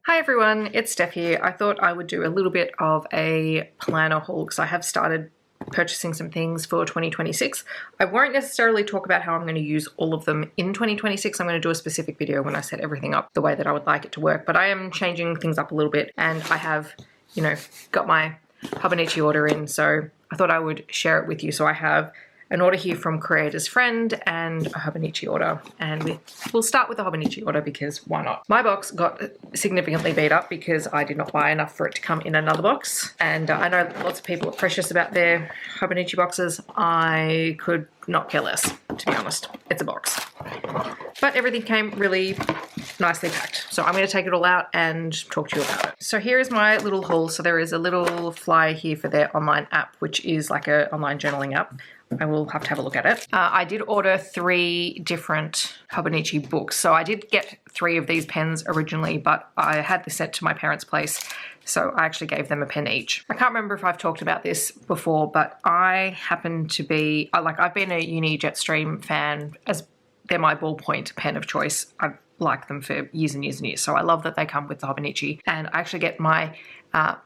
Hi everyone, it's Steph here. I thought I would do a little bit of a planner haul because I have started purchasing some things for 2026. I won't necessarily talk about how I'm going to use all of them in 2026. I'm going to do a specific video when I set everything up the way that I would like it to work, but I am changing things up a little bit and I have, got my Hobonichi order in, so I thought I would share it with you. So I have an order here from Creator's Friend and a Hobonichi order, and we'll start with the Hobonichi order because why not? My box got significantly beat up because I did not buy enough for it to come in another box, and I know lots of people are precious about their Hobonichi boxes. I could not care less, to be honest. It's a box. But everything came really nicely packed. So I'm going to take it all out and talk to you about it. So here is my little haul. So there is a little flyer here for their online app, which is like an online journaling app. I will have to have a look at it. I did order 3 different Hobonichi books. So I did get 3 of these pens originally, but I had this sent to my parents' place. So I actually gave them a pen each. I can't remember if I've talked about this before, but I happen to be, I've been a Uni Jetstream fan, as they're my ballpoint pen of choice. I've liked them for years and years and years. So I love that they come with the Hobonichi, and I actually get my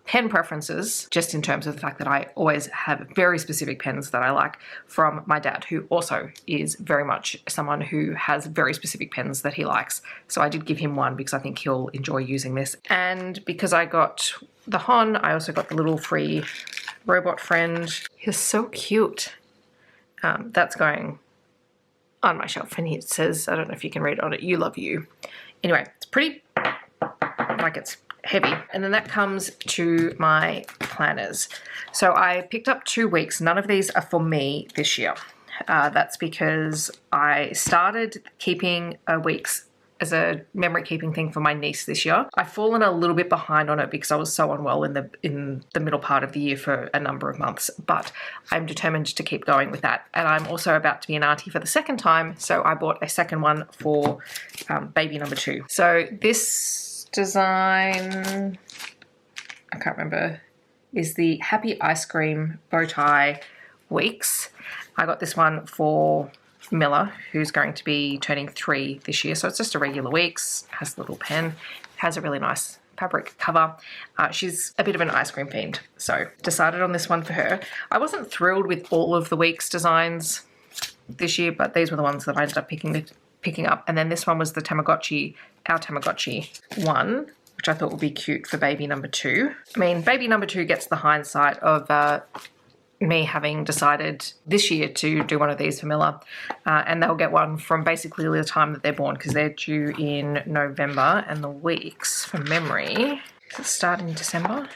pen preferences just in terms of the fact that I always have very specific pens that I like from my dad, who also is very much someone who has very specific pens that he likes. So I did give him one because I think he'll enjoy using this. And because I got the Hon, I also got the little free robot friend. He's so cute. That's going on my shelf, and it says, I don't know if you can read on it, "You love you." Anyway, it's pretty, it's heavy. And then that comes to my planners. So I picked up 2 weeks. None of these are for me this year. That's because I started keeping weeks as a memory keeping thing for my niece this year. I've fallen a little bit behind on it because I was so unwell in the middle part of the year for a number of months, but I'm determined to keep going with that. And I'm also about to be an auntie for the second time, so I bought a second one for baby number 2. So this design, I can't remember, is the Happy Ice Cream Bow Tie Weeks. I got this one for Miller, who's going to be turning 3 this year. So it's just a regular Weeks, has a little pen, has a really nice fabric cover. She's a bit of an ice cream fiend, so decided on this one for her. I wasn't thrilled with all of the Weeks designs this year, but these were the ones that I ended up picking up. And then this one was the Tamagotchi, our Tamagotchi one, which I thought would be cute for baby number 2. I mean, baby number 2 gets the hindsight of me having decided this year to do one of these for Miller, and they'll get one from basically the time that they're born because they're due in November, and the Weeks, from memory, does it start in December?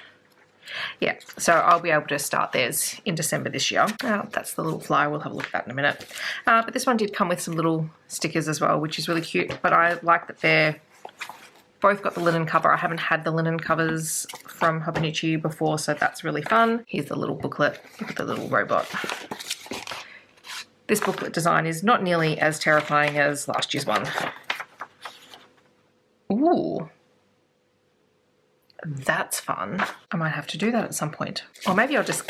Yeah, so I'll be able to start theirs in December this year. That's the little flyer. We'll have a look at that in a minute. But this one did come with some little stickers as well, which is really cute, but I like that they're both got the linen cover. I haven't had the linen covers from Hobonichi before, so that's really fun. Here's the little booklet. Look at the little robot. This booklet design is not nearly as terrifying as last year's one. Ooh. That's fun. I might have to do that at some point. Or maybe I'll just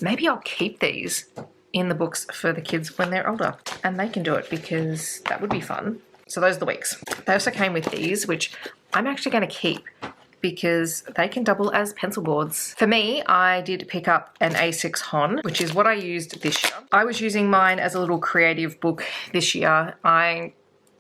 maybe I'll keep these in the books for the kids when they're older, and they can do it because that would be fun. So those are the Weeks. They also came with these, which I'm actually going to keep because they can double as pencil boards. For me, I did pick up an A6 Hon, which is what I used this year. I was using mine as a little creative book this year. I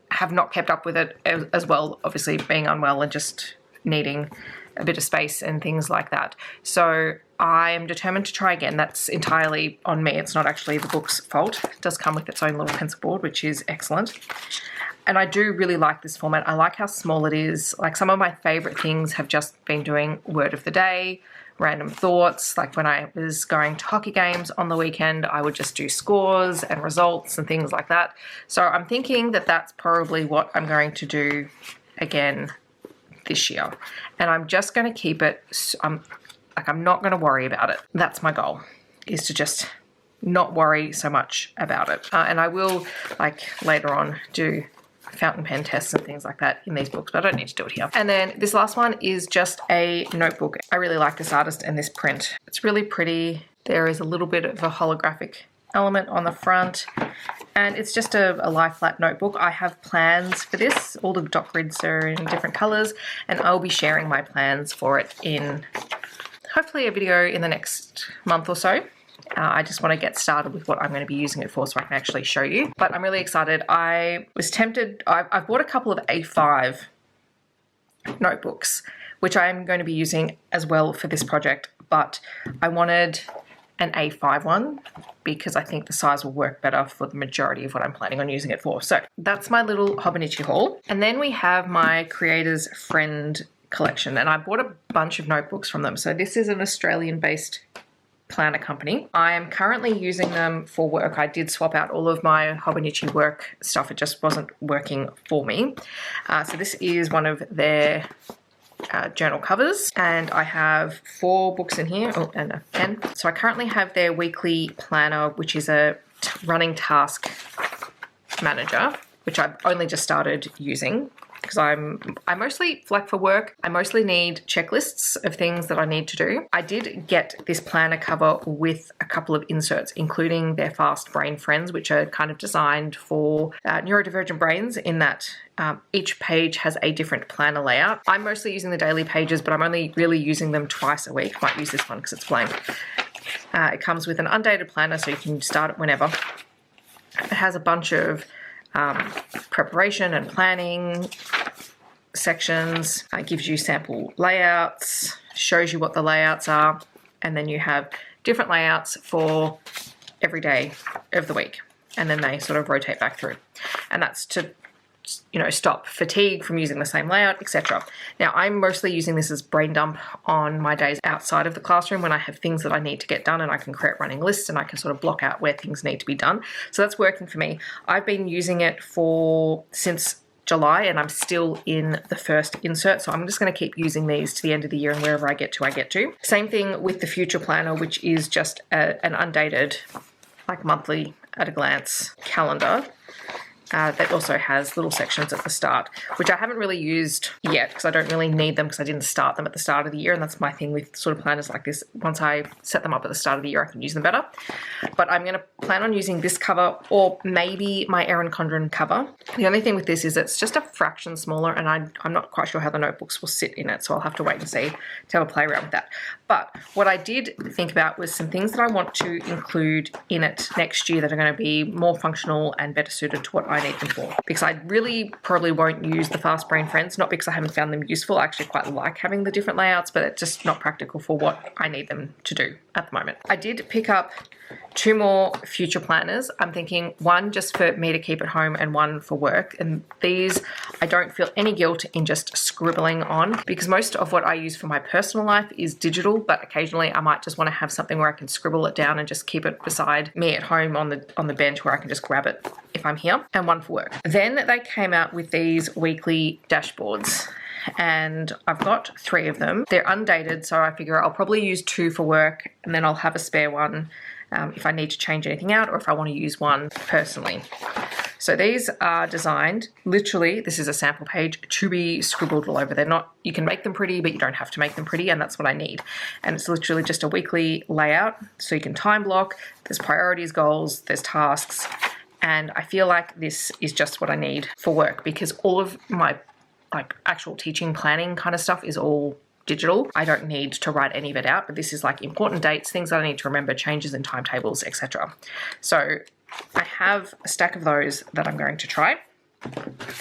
have not kept up with it as well, obviously being unwell and just needing a bit of space and things like that. So I am determined to try again. That's entirely on me. It's not actually the book's fault. It does come with its own little pencil board, which is excellent. And I do really like this format. I like how small it is. Like, some of my favorite things have just been doing word of the day, random thoughts. Like when I was going to hockey games on the weekend, I would just do scores and results and things like that. So I'm thinking that that's probably what I'm going to do again this year. And I'm just going to keep it, I'm not going to worry about it. That's my goal, is to just not worry so much about it. And I will, later on, do fountain pen tests and things like that in these books, but I don't need to do it here. And then this last one is just a notebook. I really like this artist and this print. It's really pretty. There is a little bit of a holographic element on the front, And it's just a lie flat notebook. I have plans for this. All the dot grids are in different colors, and I'll be sharing my plans for it in hopefully a video in the next month or so. I just want to get started with what I'm going to be using it for so I can actually show you. But I'm really excited. I was tempted. I've bought a couple of A5 notebooks, which I'm going to be using as well for this project, but I wanted an A5 one because I think the size will work better for the majority of what I'm planning on using it for. So that's my little Hobonichi haul. And then we have my Creator's Friend collection, and I bought a bunch of notebooks from them. So this is an Australian-based planner company. I am currently using them for work. I did swap out all of my Hobonichi work stuff. It just wasn't working for me. So this is one of their journal covers, and I have 4 books in here, and a pen. So I currently have their weekly planner, which is a running task manager, which I've only just started using because I mostly, like for work, I mostly need checklists of things that I need to do. I did get this planner cover with a couple of inserts, including their Fast Brain Friends, which are kind of designed for neurodivergent brains in that each page has a different planner layout. I'm mostly using the daily pages, but I'm only really using them twice a week. Might use this one because it's blank. It comes with an undated planner, so you can start it whenever. It has a bunch of preparation and planning sections. It gives you sample layouts, shows you what the layouts are, and then you have different layouts for every day of the week, and then they sort of rotate back through, and that's to stop fatigue from using the same layout, etc. Now, I'm mostly using this as brain dump on my days outside of the classroom when I have things that I need to get done, and I can create running lists and I can sort of block out where things need to be done. So that's working for me. I've been using it since July, and I'm still in the first insert, so I'm just going to keep using these to the end of the year, and wherever I get to, I get to. Same thing with the Future Planner, which is just an undated, like monthly at a glance calendar. That also has little sections at the start, which I haven't really used yet because I don't really need them because I didn't start them at the start of the year, and that's my thing with sort of planners like this. Once I set them up at the start of the year, I can use them better. But I'm going to plan on using this cover, or maybe my Erin Condren cover. The only thing with this is it's just a fraction smaller, and I'm not quite sure how the notebooks will sit in it, so I'll have to wait and see to have a play around with that. But what I did think about was some things that I want to include in it next year that are going to be more functional and better suited to what I need them for. Because I really probably won't use the Fast Brain Friends, not because I haven't found them useful. I actually quite like having the different layouts, but it's just not practical for what I need them to do at the moment. I did pick up 2 more future planners. I'm thinking one just for me to keep at home and one for work. And these, I don't feel any guilt in just scribbling on, because most of what I use for my personal life is digital, but occasionally I might just want to have something where I can scribble it down and just keep it beside me at home on the bench where I can just grab it if I'm here, and one for work. Then they came out with these weekly dashboards, and I've got 3 of them. They're undated, so I figure I'll probably use 2 for work, and then I'll have a spare one if I need to change anything out, or if I want to use one personally. So these are designed, literally, this is a sample page, to be scribbled all over. They're not, you can make them pretty, but you don't have to make them pretty, and that's what I need. And it's literally just a weekly layout, so you can time block, there's priorities, goals, there's tasks, and I feel like this is just what I need for work, because all of my actual teaching planning kind of stuff is all digital. I don't need to write any of it out, but this is like important dates, things that I need to remember, changes in timetables, etc. So I have a stack of those that I'm going to try.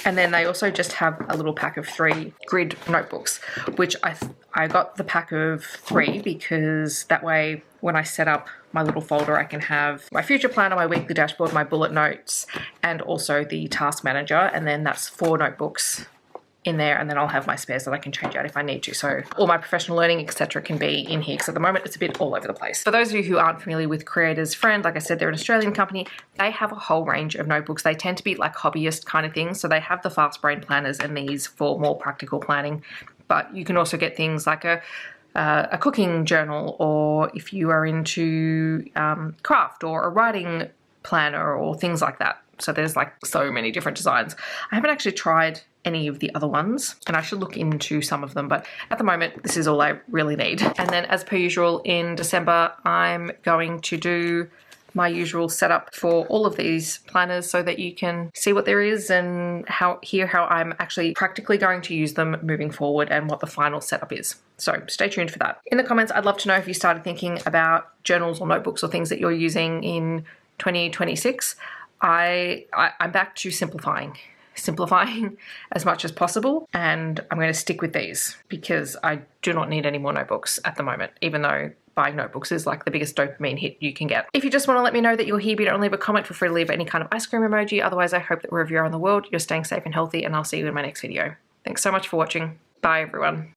And then they also just have a little pack of 3 grid notebooks, which I got the pack of 3 because that way when I set up my little folder, I can have my future planner, my weekly dashboard, my bullet notes, and also the task manager. And then that's 4 notebooks in there, and then I'll have my spares that I can change out if I need to. So all my professional learning, etc. can be in here, because at the moment it's a bit all over the place. For those of you who aren't familiar with Creator's Friend, like I said, they're an Australian company. They have a whole range of notebooks. They tend to be like hobbyist kind of things. So they have the Fast Brain planners and these for more practical planning. But you can also get things like a cooking journal, or if you are into craft, or a writing planner, or things like that. So there's like so many different designs. I haven't actually tried any of the other ones, and I should look into some of them, but at the moment this is all I really need. And then as per usual in December, I'm going to do my usual setup for all of these planners so that you can see what there is and hear how I'm actually practically going to use them moving forward and what the final setup is. So stay tuned for that. In the comments, I'd love to know if you started thinking about journals or notebooks or things that you're using in 2026. I'm back to simplifying as much as possible, and I'm going to stick with these because I do not need any more notebooks at the moment, even though buying notebooks is like the biggest dopamine hit you can get. If you just want to let me know that you're here but don't leave a comment, feel free to leave any kind of ice cream emoji. Otherwise, I hope that wherever you are in the world, you're staying safe and healthy, and I'll see you in my next video. Thanks so much for watching. Bye everyone.